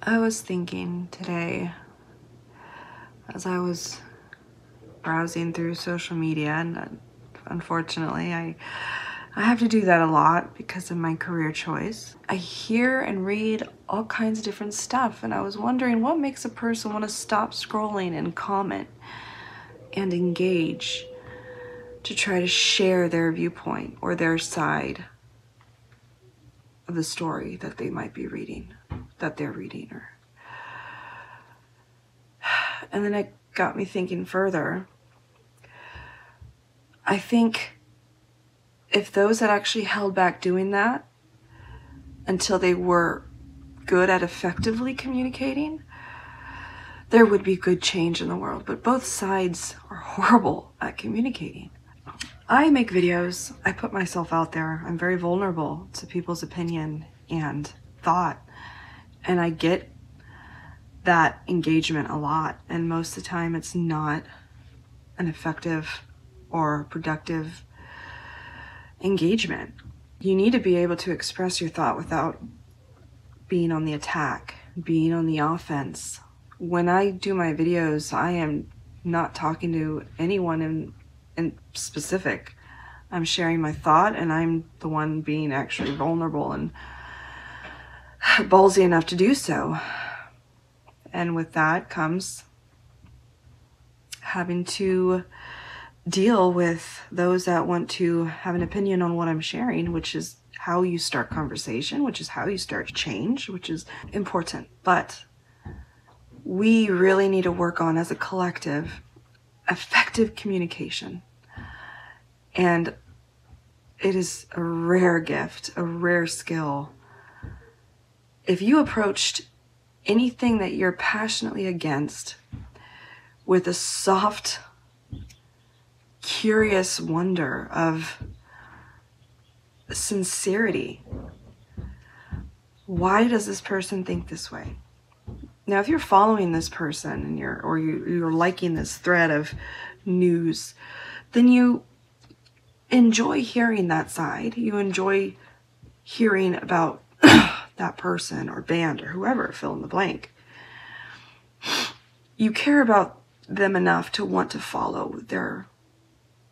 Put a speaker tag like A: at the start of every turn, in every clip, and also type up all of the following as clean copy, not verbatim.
A: I was thinking today, as I was browsing through social media, and unfortunately I have to do that a lot because of my career choice. I hear and read all kinds of different stuff, and I was wondering what makes a person want to stop scrolling and comment and engage to try to share their viewpoint or their side of the story that they might be reading, that they're reading. And then it got me thinking further. I think if those that actually held back doing that until they were good at effectively communicating, there would be good change in the world. But both sides are horrible at communicating. I make videos, I put myself out there, I'm very vulnerable to people's opinion and thought, and I get that engagement a lot, and most of the time it's not an effective or productive engagement. You need to be able to express your thought without being on the attack, being on the offense. When I do my videos, I am not talking to anyone in specific. I'm sharing my thought, and I'm the one being actually vulnerable and ballsy enough to do so. And with that comes having to deal with those that want to have an opinion on what I'm sharing, which is how you start conversation, which is how you start change, which is important. But we really need to work on, as a collective, effective communication. And it is a rare gift, a rare skill. If you approached anything that you're passionately against with a soft, curious wonder of sincerity, why does this person think this way? Now, if you're following this person and you're liking this thread of news, then you enjoy hearing that side. You enjoy hearing about that person or band or whoever, fill in the blank. You care about them enough to want to follow their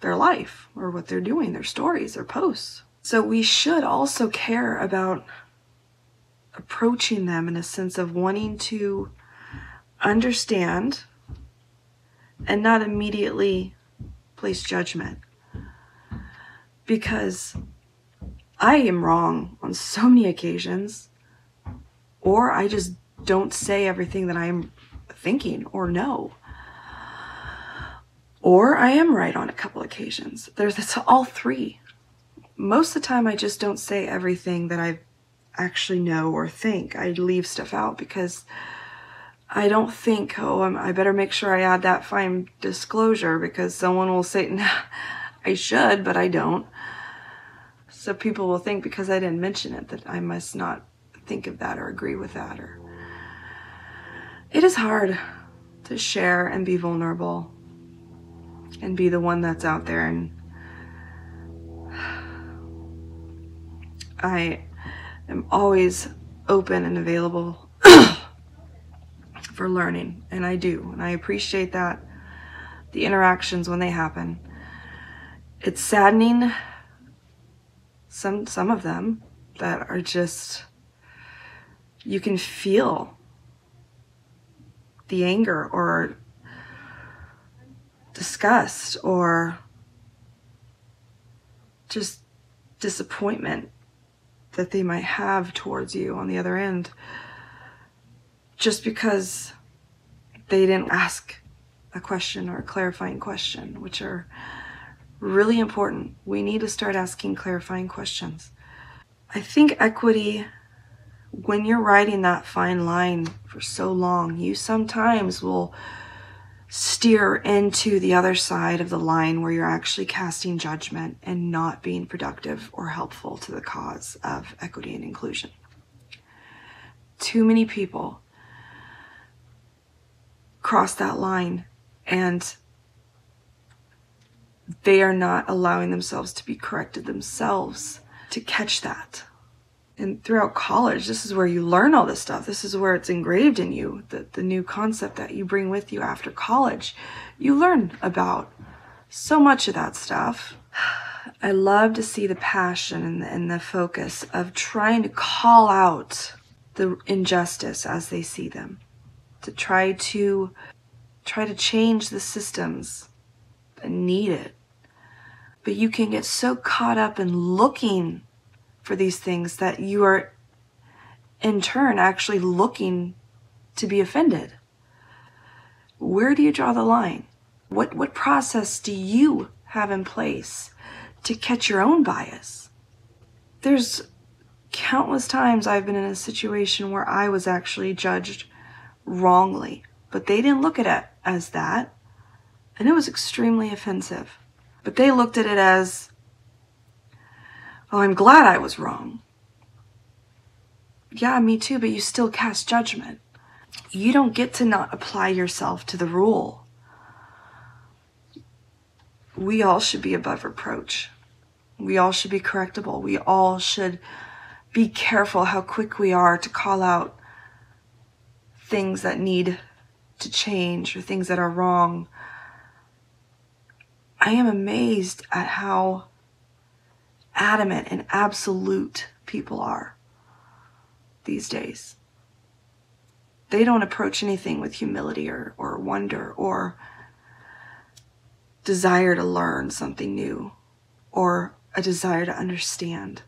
A: life or what they're doing, their stories, their posts. So we should also care about approaching them in a sense of wanting to understand and not immediately place judgment. Because I am wrong on so many occasions, or I just don't say everything that I'm thinking or know. Or I am right on a couple occasions. It's all three. Most of the time I just don't say everything that I actually know or think. I leave stuff out because I don't think, I better make sure I add that fine disclosure because someone will say, nah, I should, but I don't. So people will think because I didn't mention it that I must not think of that or agree with that. Or it is hard to share and be vulnerable and be the one that's out there. And I am always open and available for learning, and I do, and I appreciate that, the interactions when they happen. It's saddening, some of them that are just, you can feel the anger or disgust or just disappointment that they might have towards you on the other end, just because they didn't ask a question or a clarifying question, which are really important. We need to start asking clarifying questions. I think equity, when you're riding that fine line for so long, you sometimes will steer into the other side of the line where you're actually casting judgment and not being productive or helpful to the cause of equity and inclusion. Too many people cross that line and they are not allowing themselves to be corrected themselves to catch that. And throughout college, this is where you learn all this stuff. This is where it's engraved in you, the new concept that you bring with you after college. You learn about so much of that stuff. I love to see the passion and the focus of trying to call out the injustice as they see them, to try to change the systems that need it. But you can get so caught up in looking for these things that you are in turn actually looking to be offended. Where do you draw the line? What process do you have in place to catch your own bias? There's countless times I've been in a situation where I was actually judged wrongly, but they didn't look at it as that, and it was extremely offensive. But they looked at it as, oh, I'm glad I was wrong. Yeah, me too, but you still cast judgment. You don't get to not apply yourself to the rule. We all should be above reproach. We all should be correctable. We all should be careful how quick we are to call out things that need to change or things that are wrong. I am amazed at how adamant and absolute people are these days. They don't approach anything with humility or wonder or desire to learn something new or a desire to understand.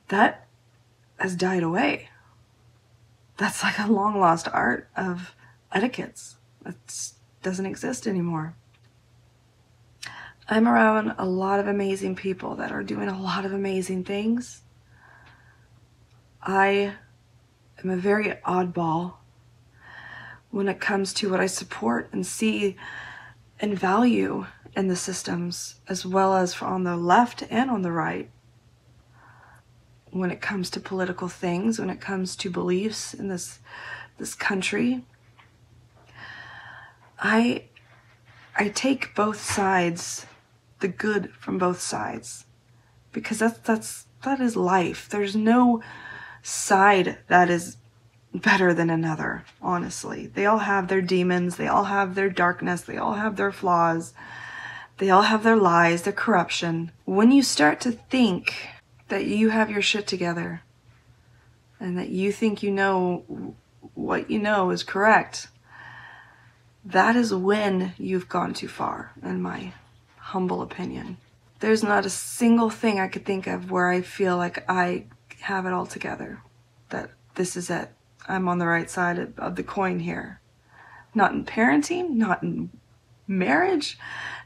A: That has died away. That's like a long lost art of etiquettes. That doesn't exist anymore. I'm around a lot of amazing people that are doing a lot of amazing things. I am a very oddball when it comes to what I support and see and value in the systems, as well as on the left and on the right. When it comes to political things, when it comes to beliefs in this country, I take both sides, the good from both sides, because that is life. There's no side that is better than another, honestly. They all have their demons, they all have their darkness, they all have their flaws, they all have their lies, their corruption. When you start to think that you have your shit together and that you think you know what you know is correct, that is when you've gone too far, in my humble opinion. There's not a single thing I could think of where I feel like I have it all together, that this is it. I'm on the right side of the coin here. Not in parenting, not in marriage,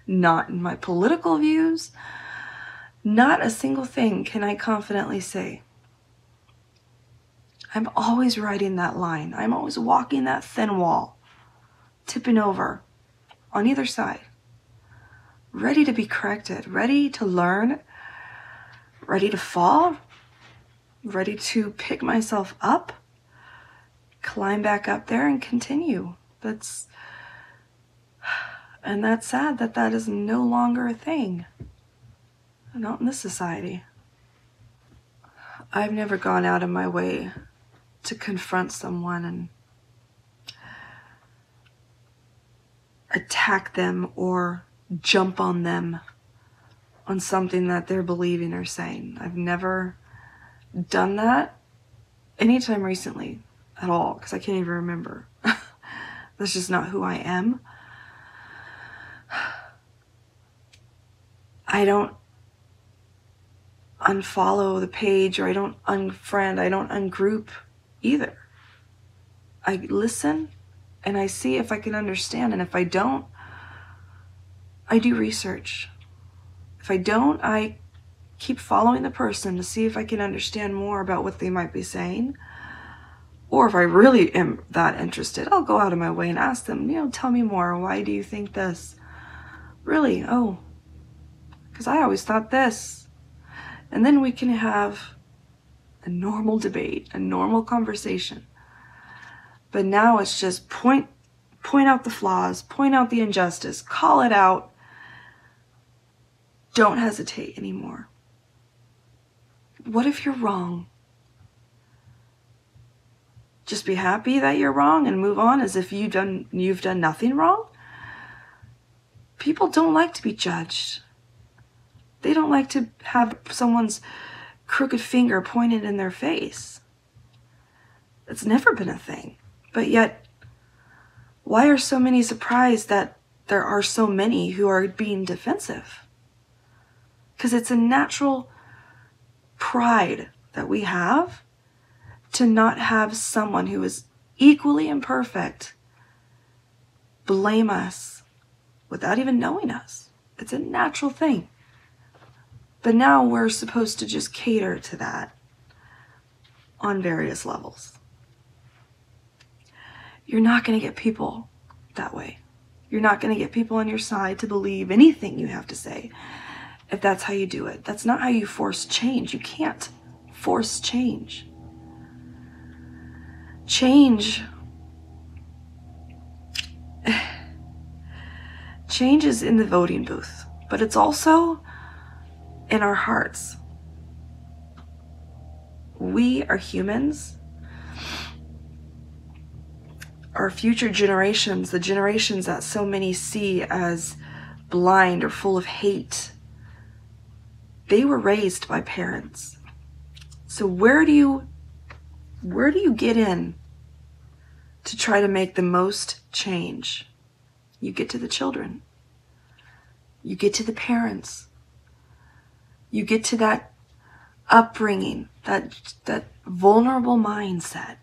A: not in my political views. Not a single thing can I confidently say. I'm always riding that line. I'm always walking that thin wall, tipping over on either side, ready to be corrected, ready to learn, ready to fall, ready to pick myself up, climb back up there and continue. That's sad that is no longer a thing. Not in this society. I've never gone out of my way to confront someone and attack them or jump on them on something that they're believing or saying. I've never done that anytime recently at all, because I can't even remember. That's just not who I am. I don't unfollow the page, or I don't unfriend, I don't ungroup either. I listen and I see if I can understand, and if I don't, I do research. If I don't, I keep following the person to see if I can understand more about what they might be saying. Or if I really am that interested, I'll go out of my way and ask them, tell me more. Why do you think this? Really? Oh, because I always thought this. And then we can have a normal debate, a normal conversation. But now it's just point out the flaws, point out the injustice, call it out. Don't hesitate anymore. What if you're wrong? Just be happy that you're wrong and move on as if you've done nothing wrong? People don't like to be judged. They don't like to have someone's crooked finger pointed in their face. It's never been a thing. But yet, why are so many surprised that there are so many who are being defensive? Because it's a natural pride that we have to not have someone who is equally imperfect blame us without even knowing us. It's a natural thing. But now we're supposed to just cater to that on various levels. You're not going to get people that way. You're not going to get people on your side to believe anything you have to say if that's how you do it. That's not how you force change. You can't force change. Change is in the voting booth, but it's also in our hearts. We are humans. Our future generations, the generations that so many see as blind or full of hate, they were raised by parents. So where do you get in to try to make the most change? You get to the children. You get to the parents. You get to that upbringing, that vulnerable mindset.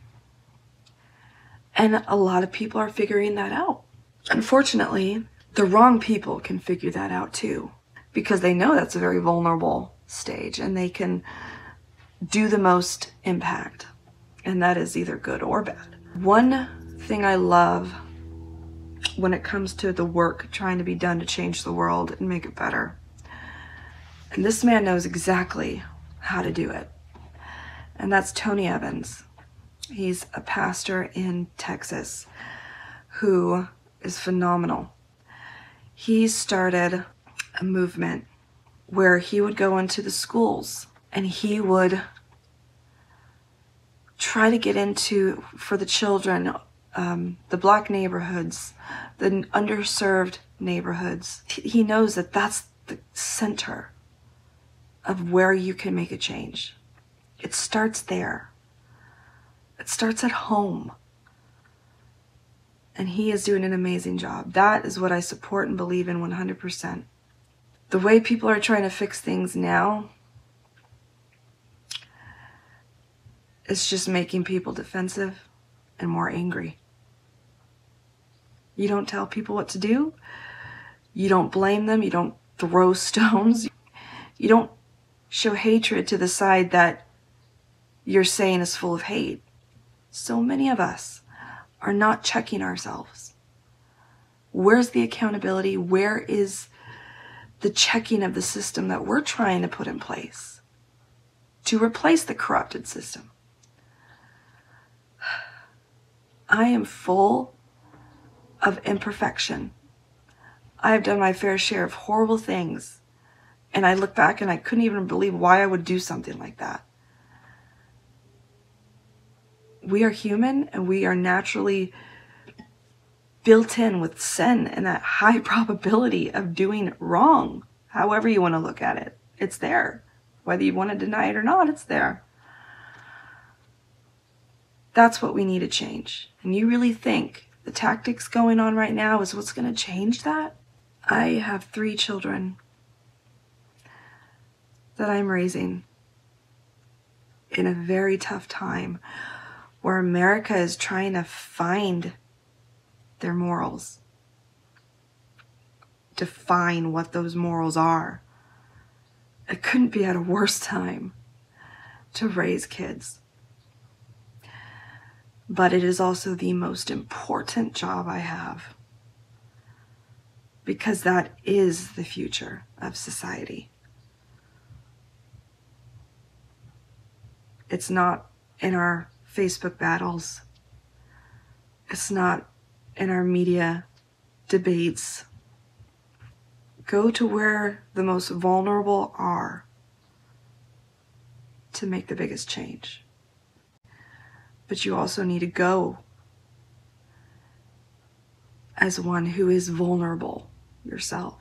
A: And a lot of people are figuring that out. Unfortunately, the wrong people can figure that out too, because they know that's a very vulnerable stage and they can do the most impact. And that is either good or bad. One thing I love when it comes to the work trying to be done to change the world and make it better, and this man knows exactly how to do it, and that's Tony Evans. He's a pastor in Texas who is phenomenal. He started a movement where he would go into the schools and he would try to get into, for the children, the black neighborhoods, the underserved neighborhoods. He knows that that's the center of where you can make a change. It starts there. It starts at home. And he is doing an amazing job. That is what I support and believe in 100%. The way people are trying to fix things now is just making people defensive and more angry. You don't tell people what to do. You don't blame them. You don't throw stones. You don't show hatred to the side that you're saying is full of hate. So many of us are not checking ourselves. Where's the accountability? Where is the checking of the system that we're trying to put in place to replace the corrupted system? I am full of imperfection. I have done my fair share of horrible things, and I look back and I couldn't even believe why I would do something like that. We are human, and we are naturally built in with sin and that high probability of doing wrong. However you want to look at it, it's there. Whether you want to deny it or not, it's there. That's what we need to change. And you really think the tactics going on right now is what's going to change that? I have 3 children that I'm raising in a very tough time where America is trying to find their morals, define what those morals are. It couldn't be at a worse time to raise kids. But it is also the most important job I have, because that is the future of society. It's not in our Facebook battles. It's not in our media debates. Go to where the most vulnerable are to make the biggest change. But you also need to go as one who is vulnerable yourself.